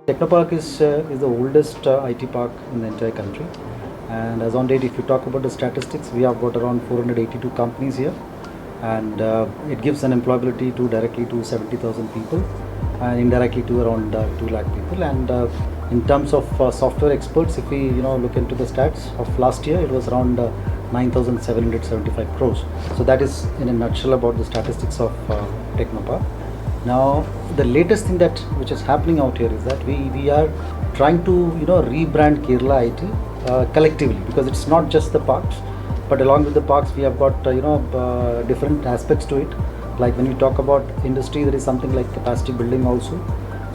Technopark is the oldest IT park in the entire country, and as on date, if you talk about the statistics, we have got around 482 companies here, and it gives an employability to directly to 70,000 people, and indirectly to around 2 lakh people. And in terms of software experts, if we look into the stats of last year, it was around 9,775 crores. So that is in a nutshell about the statistics of Technopark. Now, the latest thing that which is happening out here is that we are trying to rebrand Kerala IT collectively, because it's not just the parks, but along with the parks we have got different aspects to it. Like when we talk about industry, there is something like capacity building also.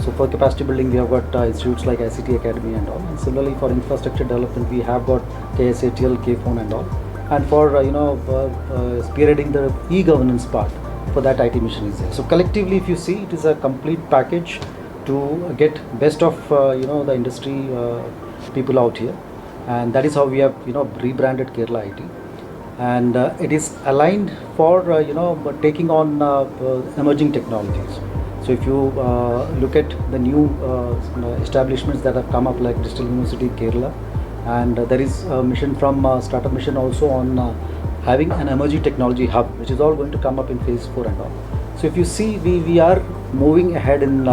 So for capacity building, we have got institutes like ICT Academy and all. And similarly for infrastructure development, we have got KSATL, KPhone and all. And for spearheading the e-governance part, for that IT mission is there. So collectively, if you see, it is a complete package to get best of the industry people out here, and that is how we have rebranded Kerala IT, and it is aligned for taking on emerging technologies. So if you look at the new establishments that have come up, like Digital University Kerala, and there is a mission from Startup Mission also on having an emerging technology hub, which is all going to come up in phase 4 and all. So if you see, we are moving ahead in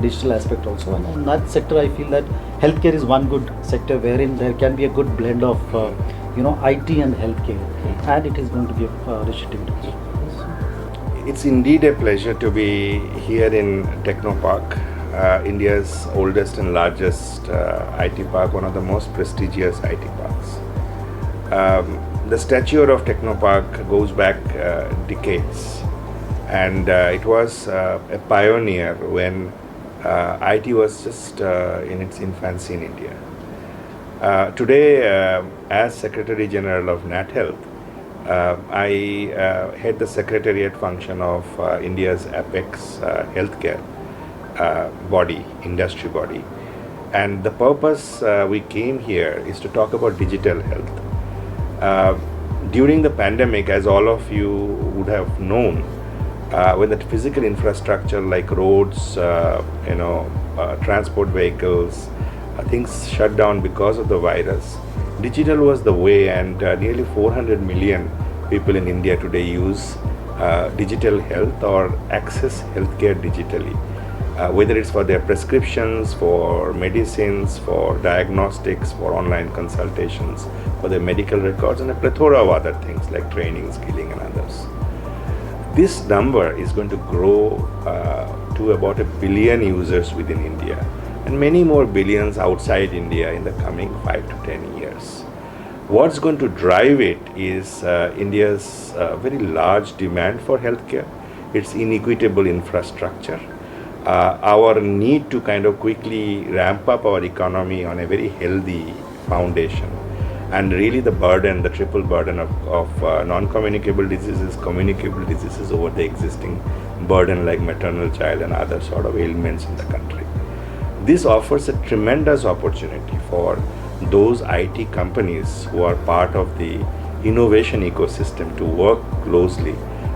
digital aspect also, and in that sector I feel that healthcare is one good sector wherein there can be a good blend of IT and healthcare, and it is going to give rich dividends. It's indeed a pleasure to be here in Technopark, India's oldest and largest IT park, one of the most prestigious IT parks. The stature of Technopark goes back decades, and it was a pioneer when IT was just in its infancy in India. Today, as Secretary General of NATHEALTH, I head the secretariat function of India's apex healthcare body, industry body, and the purpose we came here is to talk about digital health. During the pandemic, as all of you would have known, when the physical infrastructure like roads, transport vehicles, things shut down because of the virus, digital was the way, and nearly 400 million people in India today use digital health or access healthcare digitally. Whether it's for their prescriptions, for medicines, for diagnostics, for online consultations, for their medical records, and a plethora of other things like training, skilling and others. This number is going to grow to about 1 billion users within India, and many more billions outside India in the coming 5 to 10 years. What's going to drive it is India's very large demand for healthcare, its inequitable infrastructure, our need to kind of quickly ramp up our economy on a very healthy foundation, and really the burden, the triple burden of non-communicable diseases, communicable diseases over the existing burden like maternal child and other sort of ailments in the country. This offers a tremendous opportunity for those IT companies who are part of the innovation ecosystem to work closely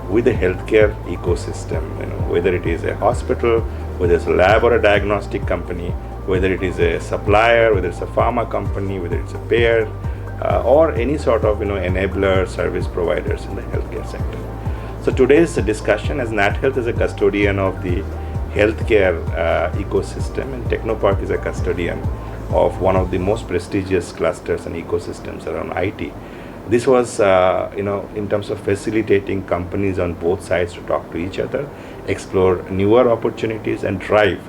with the healthcare ecosystem, whether it is a hospital, whether it's a lab or a diagnostic company, whether it is a supplier, whether it's a pharma company, whether it's a payer, or any sort of enabler service providers in the healthcare sector. So today's discussion, as NATHEALTH is a custodian of the healthcare ecosystem, and Technopark is a custodian of one of the most prestigious clusters and ecosystems around IT. This was, in terms of facilitating companies on both sides to talk to each other, explore newer opportunities, and drive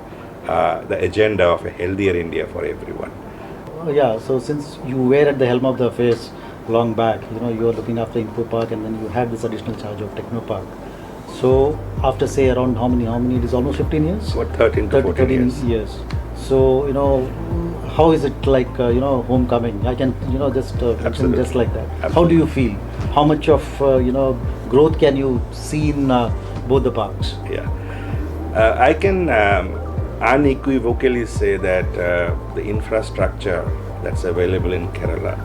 the agenda of a healthier India for everyone. Yeah, so since you were at the helm of the affairs long back, you were looking after Infopark, and then you had this additional charge of Technopark. So after say around how many, it is almost 15 years? What, 13 to 14 years. So, how is it like, homecoming? I can, just mention just like that. Absolutely. How do you feel? How much of, growth can you see in both the parks? Yeah. I can unequivocally say that the infrastructure that's available in Kerala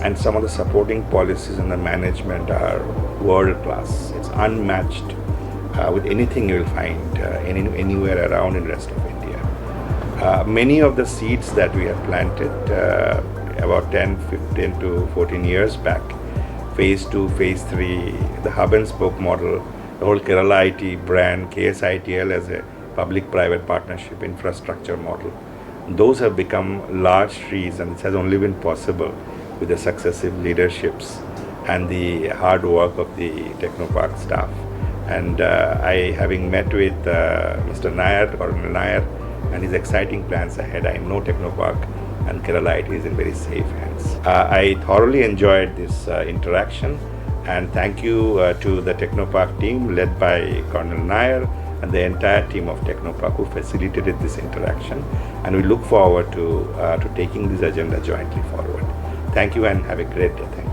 and some of the supporting policies and the management are world class. It's unmatched with anything you will find anywhere around in the rest of India. Many of the seeds that we had planted about 10, 15 to 14 years back, phase 2, phase 3, the hub and spoke model, the whole Kerala IT brand, KSITL as a public-private partnership infrastructure model, those have become large trees, and it has only been possible with the successive leaderships and the hard work of the Technopark staff. And I, having met with Mr. Nair, Colonel Nair, and his exciting plans ahead, I know Technopark and Kerala IT is in very safe hands. I thoroughly enjoyed this interaction, and thank you to the Technopark team led by Colonel Nair and the entire team of Technopark who facilitated this interaction, and we look forward to taking this agenda jointly forward. Thank you and have a great day. Thank you.